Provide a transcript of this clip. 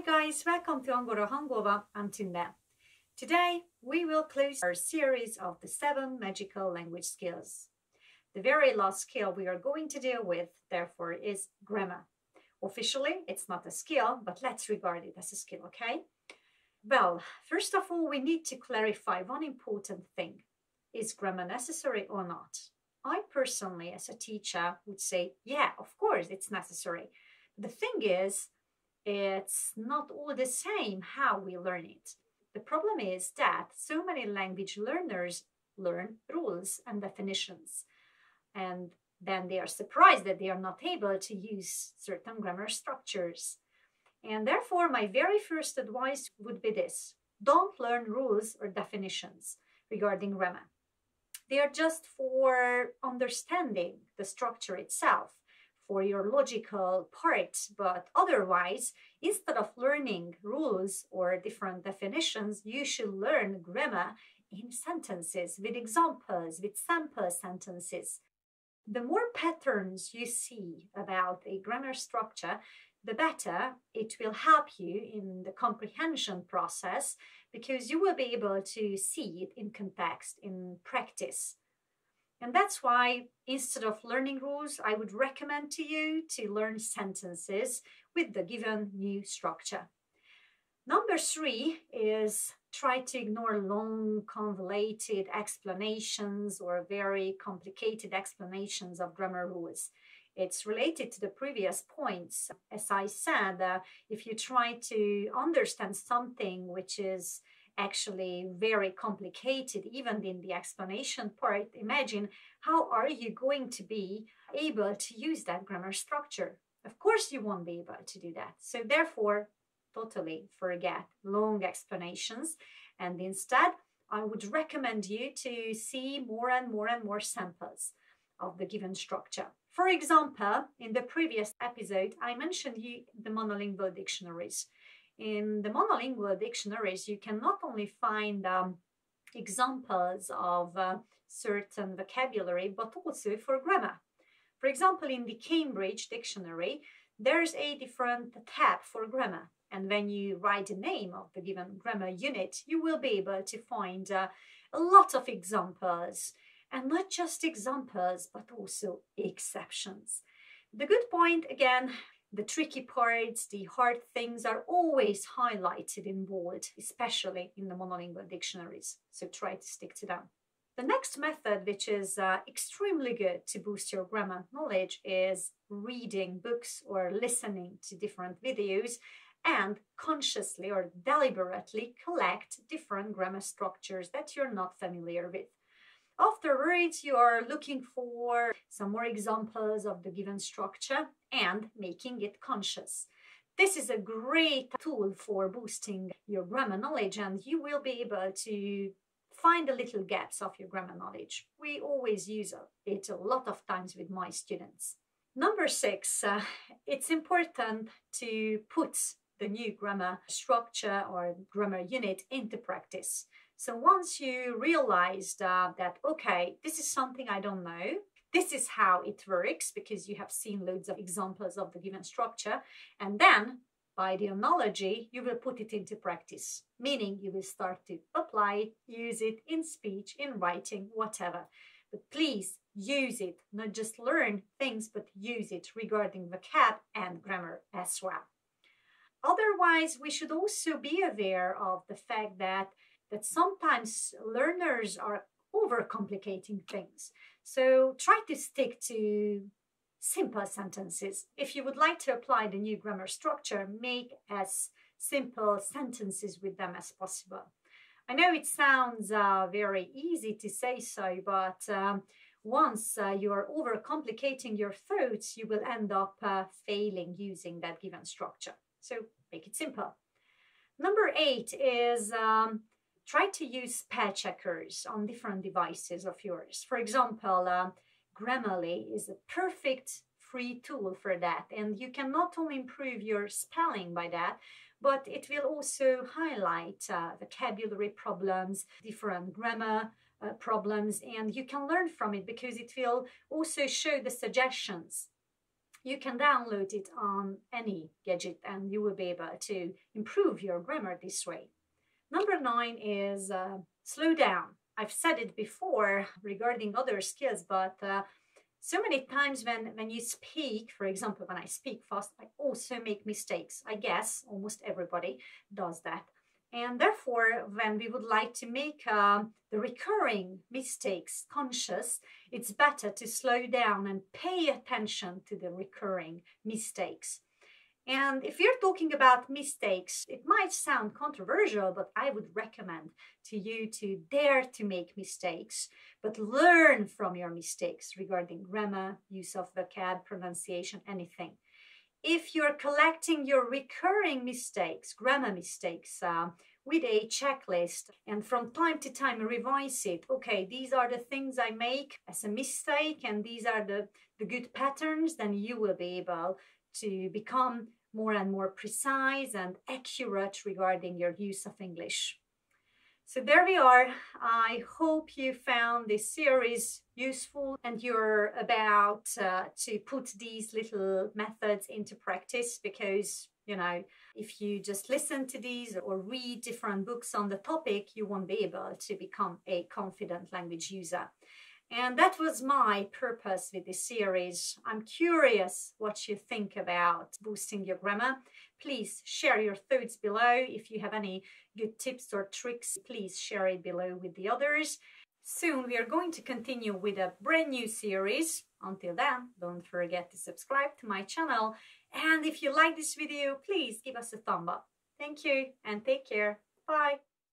guys, welcome to Angolra Hangolva until then. Today we will close our series of the 7 magical language skills. The very last skill we are going to deal with, therefore, is grammar. Officially, it's not a skill, but let's regard it as a skill, okay? Well, first of all, we need to clarify one important thing. Is grammar necessary or not? I personally, as a teacher, would say, yeah, of course, it's necessary. The thing is, it's not all the same how we learn it. The problem is that so many language learners learn rules and definitions, and then they are surprised that they are not able to use certain grammar structures. And therefore, my very first advice would be this: don't learn rules or definitions regarding grammar. They are just for understanding the structure itself, for your logical part, but otherwise, instead of learning rules or different definitions, you should learn grammar in sentences, with examples, with sample sentences. The more patterns you see about a grammar structure, the better it will help you in the comprehension process, because you will be able to see it in context, in practice. And that's why, instead of learning rules, I would recommend to you to learn sentences with the given new structure. Number 3 is try to ignore long, convoluted explanations or very complicated explanations of grammar rules. It's related to the previous points. As I said, if you try to understand something which is actually very complicated, even in the explanation part, imagine how are you going to be able to use that grammar structure? Of course you won't be able to do that. So therefore, totally forget long explanations, and instead I would recommend you to see more and more samples of the given structure. For example, in the previous episode, I mentioned you the monolingual dictionaries. In the monolingual dictionaries, you can not only find examples of certain vocabulary, but also for grammar. For example, in the Cambridge dictionary, there's a different tab for grammar. And when you write the name of the given grammar unit, you will be able to find a lot of examples. And not just examples, but also exceptions. The good point, again, the tricky parts, the hard things are always highlighted in bold, especially in the monolingual dictionaries. So try to stick to them. The next method, which is extremely good to boost your grammar knowledge, is reading books or listening to different videos and consciously or deliberately collect different grammar structures that you're not familiar with. Afterwards, you are looking for some more examples of the given structure and making it conscious. This is a great tool for boosting your grammar knowledge, and you will be able to find the little gaps of your grammar knowledge. We always use it a lot of times with my students. Number 6, it's important to put the new grammar structure or grammar unit into practice. So once you realized that, okay, this is something I don't know, this is how it works, because you have seen loads of examples of the given structure, and then by the analogy, you will put it into practice, meaning you will start to apply it, use it in speech, in writing, whatever. But please use it, not just learn things, but use it regarding vocab and grammar as well. Otherwise, we should also be aware of the fact that sometimes learners are overcomplicating things. So try to stick to simple sentences. If you would like to apply the new grammar structure, make as simple sentences with them as possible. I know it sounds very easy to say so, but once you are overcomplicating your thoughts, you will end up failing using that given structure. So make it simple. Number 8 is try to use spell checkers on different devices of yours. For example, Grammarly is a perfect free tool for that, and you can not only improve your spelling by that, but it will also highlight vocabulary problems, different grammar problems, and you can learn from it because it will also show the suggestions. You can download it on any gadget and you will be able to improve your grammar this way. Number 9 is slow down. I've said it before regarding other skills, but so many times when you speak, for example, when I speak fast, I also make mistakes. I guess almost everybody does that. And therefore, when we would like to make the recurring mistakes conscious, it's better to slow down and pay attention to the recurring mistakes. And if you're talking about mistakes, it might sound controversial, but I would recommend to you to dare to make mistakes, but learn from your mistakes regarding grammar, use of vocab, pronunciation, anything. If you're collecting your recurring mistakes, grammar mistakes, with a checklist and from time to time revise it, okay, these are the things I make as a mistake and these are the good patterns, then you will be able to become more and more precise and accurate regarding your use of English. So there we are. I hope you found this series useful and you're about to put these little methods into practice, because, you know, if you just listen to these or read different books on the topic, you won't be able to become a confident language user. And that was my purpose with this series. I'm curious what you think about boosting your grammar. Please share your thoughts below. If you have any good tips or tricks, please share it below with the others. Soon we are going to continue with a brand new series. Until then, don't forget to subscribe to my channel. And if you like this video, please give us a thumb up. Thank you and take care. Bye.